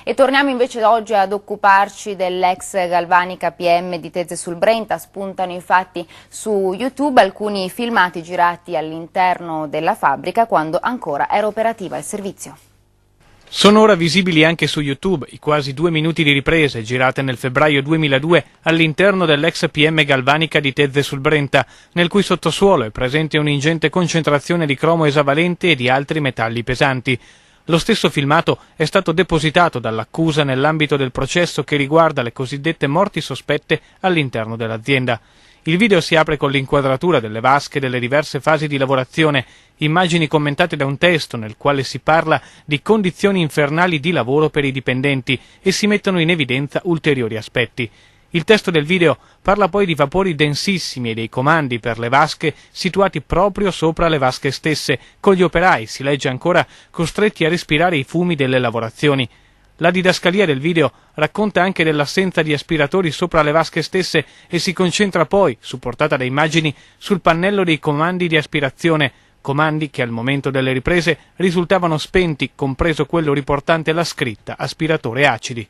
E torniamo invece oggi ad occuparci dell'ex Galvanica PM di Tezze sul Brenta. Spuntano infatti su YouTube alcuni filmati girati all'interno della fabbrica quando ancora era operativa il servizio. Sono ora visibili anche su YouTube i quasi 2 minuti di riprese girate nel febbraio 2002 all'interno dell'ex PM Galvanica di Tezze sul Brenta, nel cui sottosuolo è presente un'ingente concentrazione di cromo esavalente e di altri metalli pesanti. Lo stesso filmato è stato depositato dall'accusa nell'ambito del processo che riguarda le cosiddette morti sospette all'interno dell'azienda. Il video si apre con l'inquadratura delle vasche delle diverse fasi di lavorazione, immagini commentate da un testo nel quale si parla di condizioni infernali di lavoro per i dipendenti e si mettono in evidenza ulteriori aspetti. Il testo del video parla poi di vapori densissimi e dei comandi per le vasche situati proprio sopra le vasche stesse, con gli operai, si legge ancora, costretti a respirare i fumi delle lavorazioni. La didascalia del video racconta anche dell'assenza di aspiratori sopra le vasche stesse e si concentra poi, supportata da immagini, sul pannello dei comandi di aspirazione, comandi che al momento delle riprese risultavano spenti, compreso quello riportante la scritta aspiratore acidi.